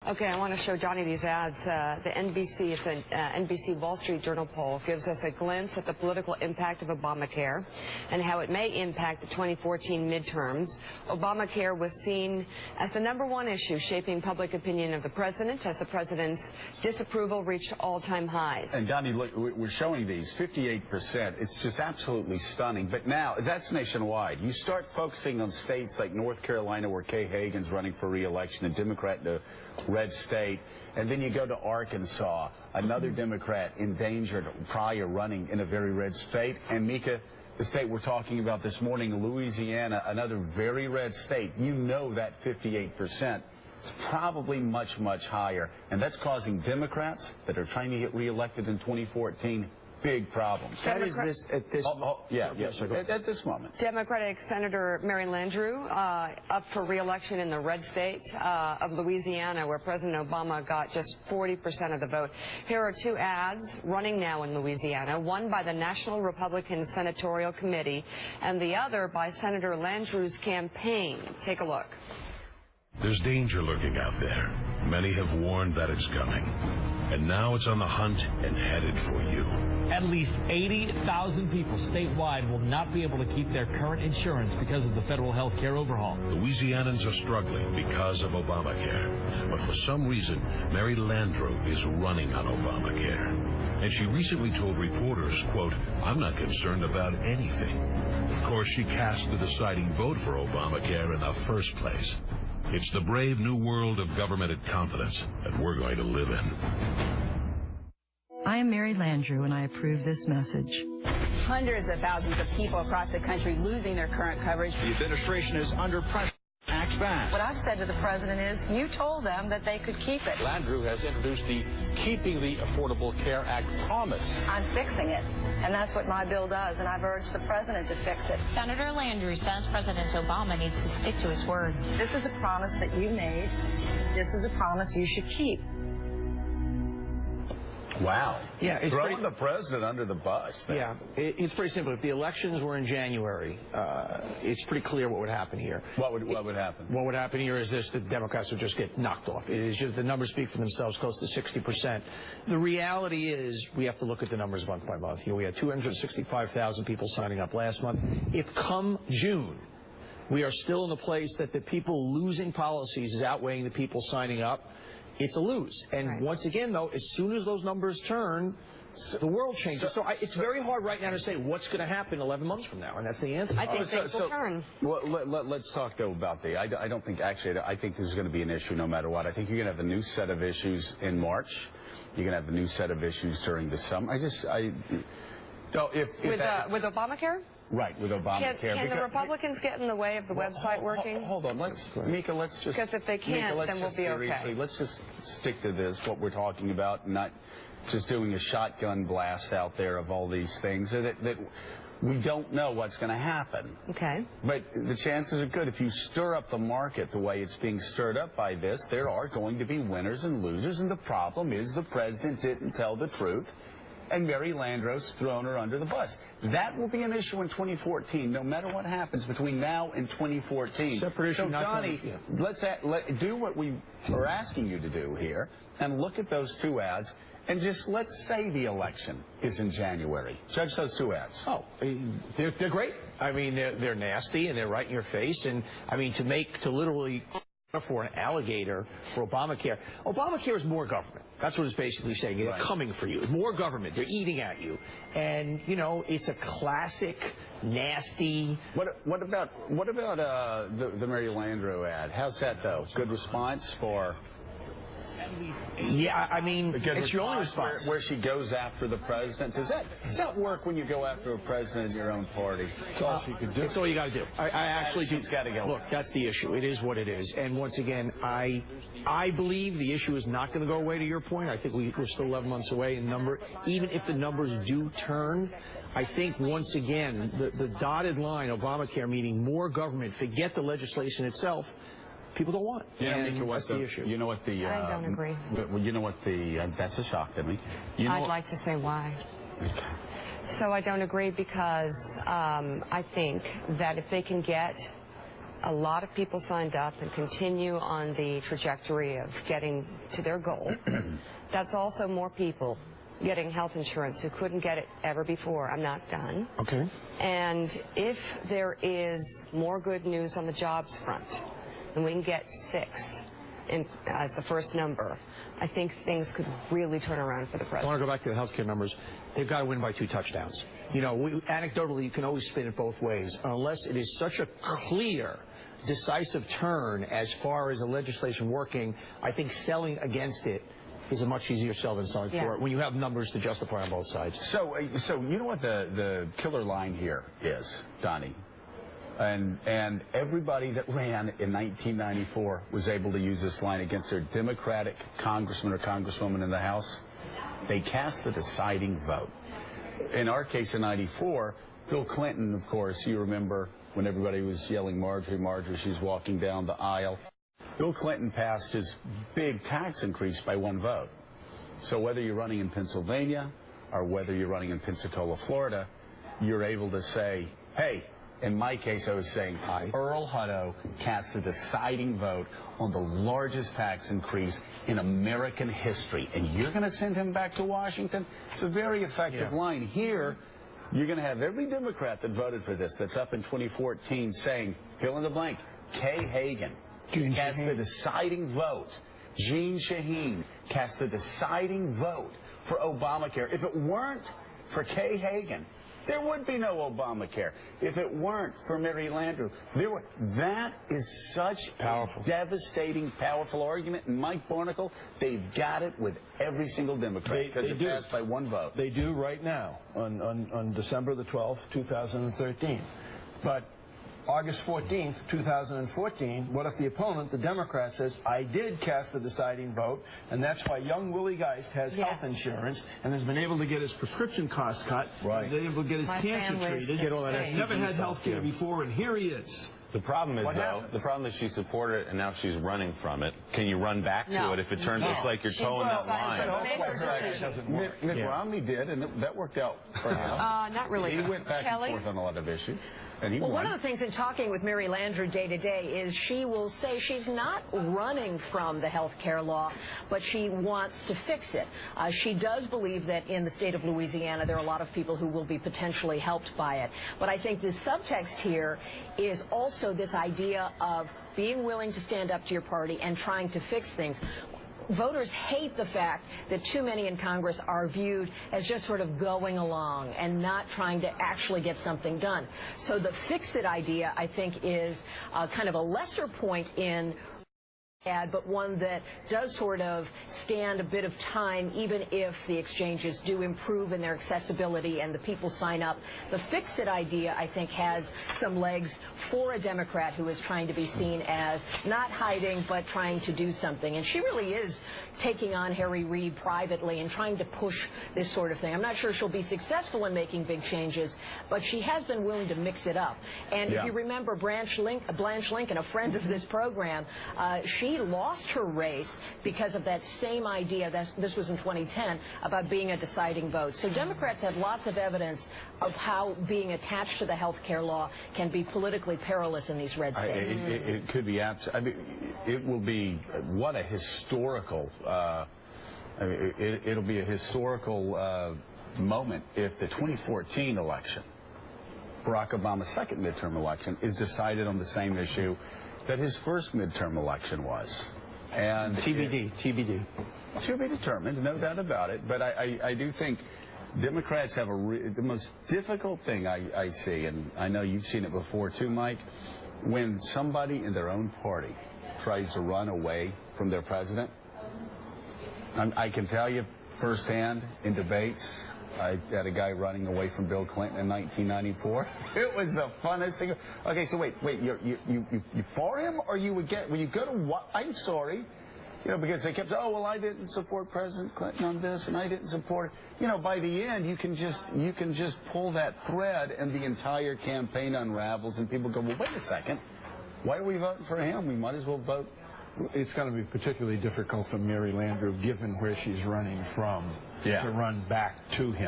Okay, I want to show Johnny these ads. The NBC, it's an NBC Wall Street Journal poll, gives us a glimpse at the political impact of Obamacare and how it may impact the 2014 midterms. Obamacare was seen as the #1 issue shaping public opinion of the president as the president's disapproval reached all-time highs. And Johnny, look, we're showing these 58%. It's just absolutely stunning. But now, that's nationwide. You start focusing on states like North Carolina, where Kay Hagan's running for re-election, a Democrat in a red state, and then you go to Arkansas, another Democrat endangered prior running in a very red state, and Mika, the state we're talking about this morning, Louisiana, another very red state. You know that 58%. It's probably much, much higher, and that's causing Democrats that are trying to get reelected in 2014 big problems. That is this at this at this moment. Democratic Senator Mary Landrieu up for re-election in the red state of Louisiana, where President Obama got just 40% of the vote. Here are two ads running now in Louisiana, one by the National Republican Senatorial Committee and the other by Senator Landrieu's campaign. Take a look. There's danger lurking out there. Many have warned that it's coming. And now it's on the hunt and headed for you. At least 80,000 people statewide will not be able to keep their current insurance because of the federal health care overhaul. Louisianans are struggling because of Obamacare. But for some reason, Mary Landrieu is running on Obamacare. And she recently told reporters, quote, "I'm not concerned about anything." Of course, she cast the deciding vote for Obamacare in the first place. It's the brave new world of government incompetence that we're going to live in. I am Mary Landrieu, and I approve this message. Hundreds of thousands of people across the country losing their current coverage. The administration is under pressure. Act fast. What I've said to the president is, you told them that they could keep it. Landrieu has introduced the Keeping the Affordable Care Act promise. I'm fixing it, and that's what my bill does, and I've urged the president to fix it. Senator Landrieu says President Obama needs to stick to his word. This is a promise that you made. This is a promise you should keep. Wow. Yeah, it's throwing the president under the bus. There. Yeah, it's pretty simple. If the elections were in January, it's pretty clear what would happen here. What would happen? What would happen here is this: the Democrats would just get knocked off. It is just the numbers speak for themselves, close to 60%. The reality is we have to look at the numbers month by month. You know, we had 265,000 people signing up last month. If come June, we are still in the place that the people losing policies is outweighing the people signing up, it's a lose. And once again, though, as soon as those numbers turn, the world changes. So it's very hard right now to say what's going to happen 11 months from now, and that's the answer. I think things will turn. Well, let's talk, though, about I don't think, actually, I think this is going to be an issue no matter what. I think you're going to have a new set of issues in March. You're going to have a new set of issues during the summer. With Obamacare? Right, with Obamacare. Can the Republicans get in the way of the website working? Hold on, Mika, let's just... Because if they can't, Mika, then we'll be okay. Let's just stick to this, what we're talking about, not just doing a shotgun blast out there of all these things that we don't know what's going to happen. Okay. But the chances are good. If you stir up the market the way it's being stirred up by this, there are going to be winners and losers, and the problem is the president didn't tell the truth. And Mary Landrieu's thrown her under the bus. That will be an issue in 2014, no matter what happens between now and 2014. So, Johnny, let's do what we are asking you to do here, and look at those two ads, and just let's say the election is in January. Judge those two ads. Oh, they're great. I mean, they're nasty, and they're right in your face. And, I mean, to literally... for an alligator for Obamacare. Obamacare is more government. That's what it's basically saying. They're coming for you. It's more government. They're eating at you. And, you know, it's a classic, nasty... What about the Mary Landrieu ad? How's that, though? Good response for... Yeah, I mean, it's your own response. Where she goes after the president. Does that work when you go after a president in your own party? That's all she could do. It's all you got to do. I actually do. She's got to go. Look, that's the issue. It is what it is. And once again, I believe the issue is not going to go away, to your point. I think we're still 11 months away in number. Even if the numbers do turn, I think, once again, the dotted line, Obamacare, meaning more government, forget the legislation itself, people don't want it. That's the issue. You know what the... I don't agree. You know what the... that's a shock to me. I'd like to say why. Okay. So I don't agree because I think that if they can get a lot of people signed up and continue on the trajectory of getting to their goal, that's also more people getting health insurance who couldn't get it ever before. I'm not done. Okay. And if there is more good news on the jobs front, and we can get 6 as the first number, I think things could really turn around for the president. I want to go back to the healthcare numbers. They've got to win by 2 touchdowns. You know, anecdotally, you can always spin it both ways, unless it is such a clear, decisive turn as far as the legislation working. I think selling against it is a much easier sell than selling for it when you have numbers to justify on both sides. So you know what the killer line here is, Donnie? And everybody that ran in 1994 was able to use this line against their Democratic congressman or congresswoman in the House. They cast the deciding vote. In our case in 94, Bill Clinton, of course, you remember when everybody was yelling, Marjorie, Marjorie, she's walking down the aisle. Bill Clinton passed his big tax increase by 1 vote. So whether you're running in Pennsylvania or whether you're running in Pensacola, Florida, you're able to say, hey, in my case, I was saying Earl Hutto cast the deciding vote on the largest tax increase in American history. And you're going to send him back to Washington? It's a very effective line. Here, you're going to have every Democrat that voted for this that's up in 2014 saying, fill in the blank, Kay Hagan cast the deciding vote. Jeanne Shaheen cast the deciding vote for Obamacare. If it weren't for Kay Hagan, there would be no Obamacare. If it weren't for Mary Landrieu, that is such a devastating, powerful argument. And Mike Barnacle, they've got it with every single Democrat because it passed by 1 vote. They do right now on December the 12th, 2013. But August 14th, 2014, what if the opponent, the Democrat, says, I did cast the deciding vote, and that's why young Willie Geist has health insurance and has been able to get his prescription costs cut, he's able to get his cancer treated, he's never had health care before, and here he is. The problem is, the problem is she supported it, and now she's running from it. Can you run back to it if it turns it's like you're towing that line? Mitt Romney did, and that worked out for him. Not really. He went back and forth on a lot of issues. And he well, won. one of the things in talking with Mary Landrieu day to day is she will say she's not running from the health care law, but she wants to fix it. She does believe that in the state of Louisiana there are a lot of people who will be potentially helped by it. But I think the subtext here is also this idea of being willing to stand up to your party and trying to fix things. Voters hate the fact that too many in Congress are viewed as just sort of going along and not trying to actually get something done. So the fix-it idea, I think, is kind of a lesser point in but one that does sort of stand a bit of time, even if the exchanges do improve in their accessibility and the people sign up. The fix-it idea, I think, has some legs for a Democrat who is trying to be seen as not hiding but trying to do something. And she really is taking on Harry Reid privately and trying to push this sort of thing. I'm not sure she'll be successful in making big changes, but she has been willing to mix it up. And if you remember Blanche Lincoln, a friend of this program, she lost her race because of that same idea, this was in 2010, about being a deciding vote. So Democrats have lots of evidence of how being attached to the health care law can be politically perilous in these red states. It could be I mean, it will be, what a historical, it'll be a historical moment if the 2014 election, Barack Obama's second midterm election, is decided on the same issue that his first midterm election was. And TBD. To be determined, no doubt about it. But I do think Democrats have the most difficult thing I see, and I know you've seen it before too, Mike, when somebody in their own party tries to run away from their president. I can tell you firsthand in debates, I had a guy running away from Bill Clinton in 1994. It was the funnest thing. Okay, so wait, you for him, or you would get when you go to what? I'm sorry, you know, because they kept saying, oh well, I didn't support President Clinton on this, and I didn't support it. You know, by the end, you can just pull that thread, and the entire campaign unravels, and people go, well, wait a second, why are we voting for him? We might as well vote. It's going to be particularly difficult for Mary Landrieu, given where she's running from, to run back to him.